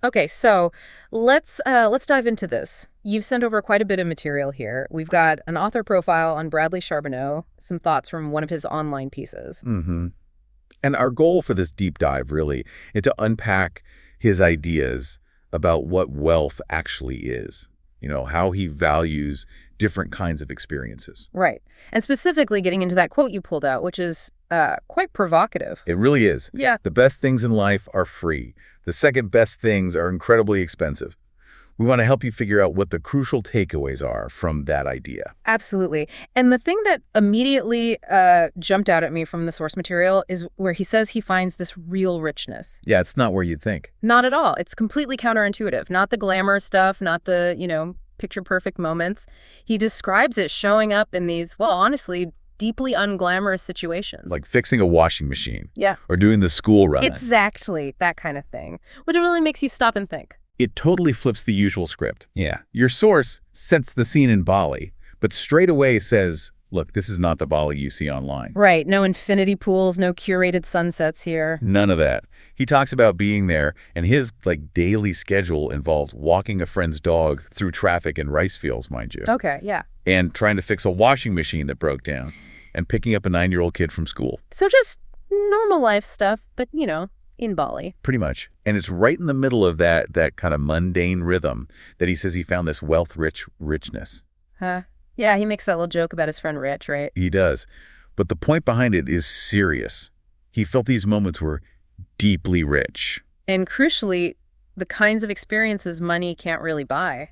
Okay, so let's dive into this. You've sent over quite a bit of material here. We've got an author profile on Bradley Charbonneau, some thoughts from one of his online pieces. Mm-hmm. And our goal for this deep dive really is to unpack his ideas about what wealth actually is. How he values different kinds of experiences. Right. And specifically getting into that quote you pulled out, which is quite provocative. It really is. Yeah. The best things in life are free. The second best things are incredibly expensive. We want to help you figure out what the crucial takeaways are from that idea. Absolutely. And the thing that immediately jumped out at me from the source material is where he says he finds this real richness. Yeah, it's not where you'd think. Not at all. It's completely counterintuitive. Not the glamour stuff, not the, picture perfect moments. He describes it showing up in these, well, honestly, deeply unglamorous situations. Like fixing a washing machine. Yeah. Or doing the school run. Exactly. That kind of thing. Which really makes you stop and think. It totally flips the usual script. Yeah. Your source sets the scene in Bali, but straight away says, look, this is not the Bali you see online. Right. No infinity pools, no curated sunsets here. None of that. He talks about being there, and his daily schedule involves walking a friend's dog through traffic in rice fields, mind you. Okay, yeah. And trying to fix a washing machine that broke down, and picking up a 9-year-old kid from school. So just normal life stuff, but, in Bali. Pretty much. And it's right in the middle of that kind of mundane rhythm that he says he found this wealth-rich richness. Huh? Yeah, he makes that little joke about his friend Rich, right? He does. But the point behind it is serious. He felt these moments were deeply rich. And crucially, the kinds of experiences money can't really buy.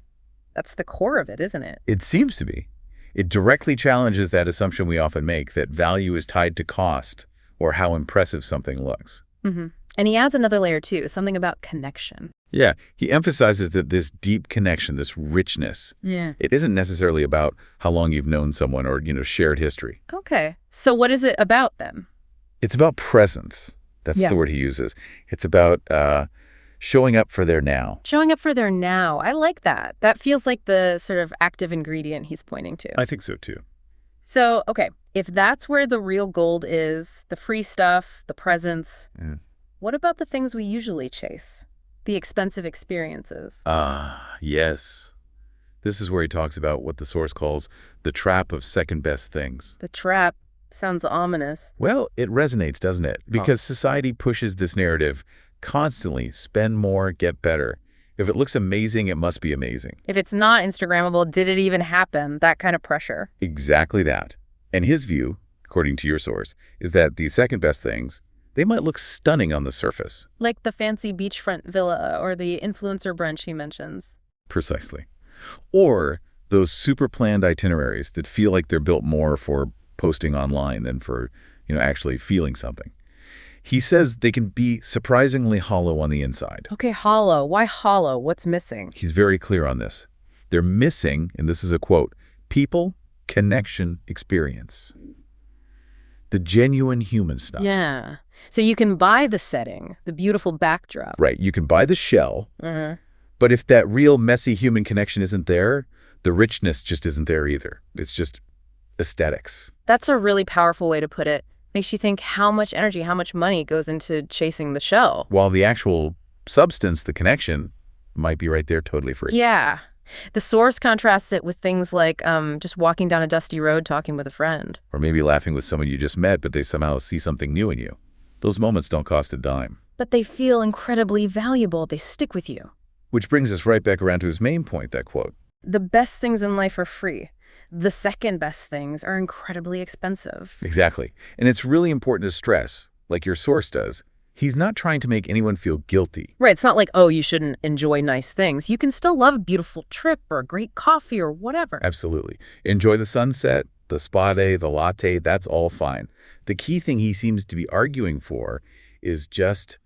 That's the core of it, isn't it? It seems to be. It directly challenges that assumption we often make that value is tied to cost or how impressive something looks. Mm-hmm. And he adds another layer, too, something about connection. Yeah, he emphasizes that this deep connection, this richness, it isn't necessarily about how long you've known someone or, shared history. Okay. So what is it about then? It's about presence. That's the word he uses. It's about showing up for their now. Showing up for their now. I like that. That feels like the sort of active ingredient he's pointing to. I think so, too. So, okay, if that's where the real gold is, the free stuff, the presence, what about the things we usually chase? The expensive experiences. Yes. This is where he talks about what the source calls the trap of second best things. The trap sounds ominous. Well, it resonates, doesn't it? Because society pushes this narrative constantly. Spend more, get better. If it looks amazing, it must be amazing. If it's not Instagrammable, did it even happen? That kind of pressure. Exactly that. And his view, according to your source, is that the second best things, they might look stunning on the surface. Like the fancy beachfront villa or the influencer brunch he mentions. Precisely. Or those super planned itineraries that feel like they're built more for posting online than for, actually feeling something. He says they can be surprisingly hollow on the inside. Okay, hollow. Why hollow? What's missing? He's very clear on this. They're missing, and this is a quote, people, connection, experience. The genuine human stuff. Yeah. So you can buy the setting, the beautiful backdrop. Right. You can buy the shell, but if that real messy human connection isn't there, the richness just isn't there either. It's just aesthetics. That's a really powerful way to put it. Makes you think how much energy, how much money goes into chasing the shell. While the actual substance, the connection, might be right there totally free. Yeah. The source contrasts it with things like just walking down a dusty road talking with a friend. Or maybe laughing with someone you just met, but they somehow see something new in you. Those moments don't cost a dime. But they feel incredibly valuable. They stick with you. Which brings us right back around to his main point, that quote. The best things in life are free. The second best things are incredibly expensive. Exactly. And it's really important to stress, like your source does, he's not trying to make anyone feel guilty. Right. It's not like, oh, you shouldn't enjoy nice things. You can still love a beautiful trip or a great coffee or whatever. Absolutely. Enjoy the sunset, the spa day, the latte, that's all fine. The key thing he seems to be arguing for is just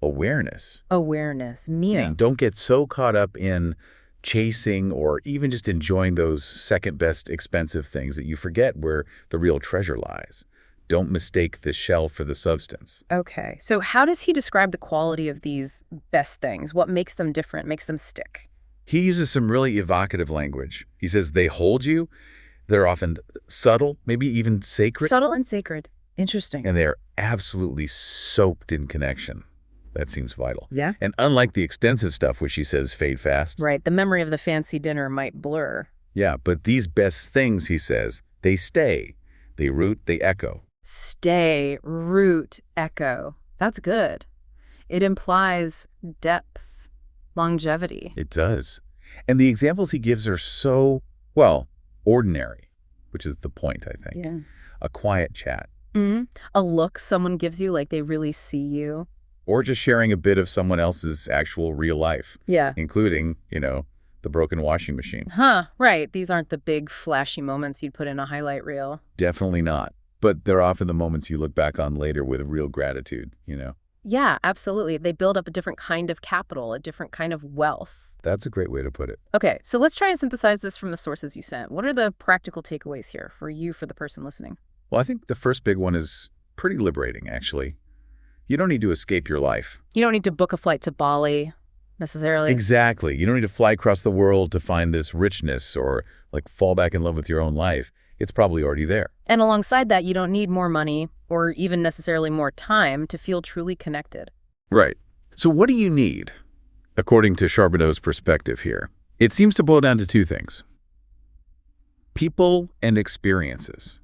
awareness. Awareness. Mia. Don't get so caught up in chasing or even just enjoying those second best expensive things that you forget where the real treasure lies. Don't mistake the shell for the substance. Okay. So how does he describe the quality of these best things? What makes them different, makes them stick? He uses some really evocative language. He says they hold you. They're often subtle, maybe even sacred. Subtle and sacred. Interesting. And they're absolutely soaked in connection. that seems vital. Yeah. And unlike the extensive stuff, which he says fade fast. Right, the memory of the fancy dinner might blur. Yeah, but these best things, he says, they stay. They root, they echo. Stay, root, echo. That's good. It implies depth, longevity. It does. And the examples he gives are so, well, ordinary, which is the point, I think. Yeah. A quiet chat. Mm-hmm. A look someone gives you like they really see you. Or just sharing a bit of someone else's actual real life. Yeah. Including, the broken washing machine. Huh, right. These aren't the big flashy moments you'd put in a highlight reel. Definitely not. But they're often the moments you look back on later with real gratitude, Yeah, absolutely. They build up a different kind of capital, a different kind of wealth. That's a great way to put it. Okay, so let's try and synthesize this from the sources you sent. What are the practical takeaways here for you, for the person listening? Well, I think the first big one is pretty liberating, actually. You don't need to escape your life. You don't need to book a flight to Bali, necessarily. Exactly. You don't need to fly across the world to find this richness or, fall back in love with your own life. It's probably already there. And alongside that, you don't need more money or even necessarily more time to feel truly connected. Right. So what do you need, according to Charbonneau's perspective here? It seems to boil down to two things. People and experiences.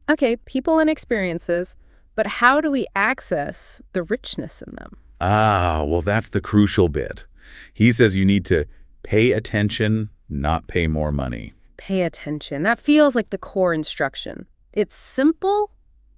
Okay, people and experiences, but how do we access the richness in them? Ah, well, that's the crucial bit. He says you need to pay attention, not pay more money. Pay attention. That feels like the core instruction. It's simple,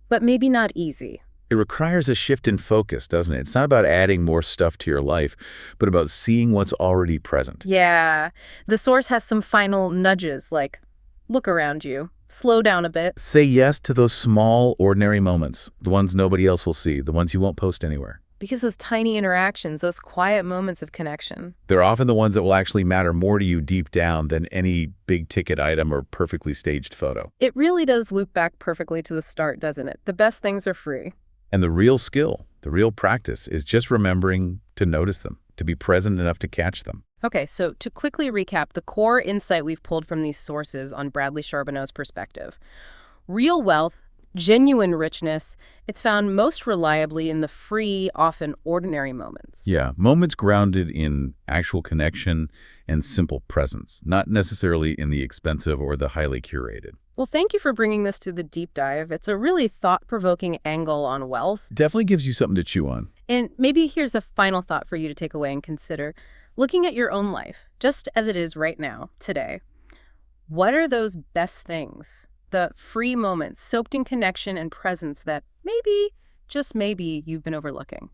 but maybe not easy. It requires a shift in focus, doesn't it? It's not about adding more stuff to your life, but about seeing what's already present. Yeah. The source has some final nudges, like, look around you, slow down a bit. Say yes to those small, ordinary moments, the ones nobody else will see, the ones you won't post anywhere. Because those tiny interactions, those quiet moments of connection. They're often the ones that will actually matter more to you deep down than any big-ticket item or perfectly staged photo. It really does loop back perfectly to the start, doesn't it? The best things are free. And the real skill, the real practice, is just remembering to notice them, to be present enough to catch them. Okay, so to quickly recap, the core insight we've pulled from these sources on Bradley Charbonneau's perspective. Real wealth, genuine richness, it's found most reliably in the free, often ordinary moments. Yeah, moments grounded in actual connection and simple presence, not necessarily in the expensive or the highly curated. Well, thank you for bringing this to the deep dive. It's a really thought-provoking angle on wealth. Definitely gives you something to chew on. And maybe here's a final thought for you to take away and consider. Looking at your own life, just as it is right now, today, what are those best things? The free moments soaked in connection and presence that maybe, just maybe, you've been overlooking.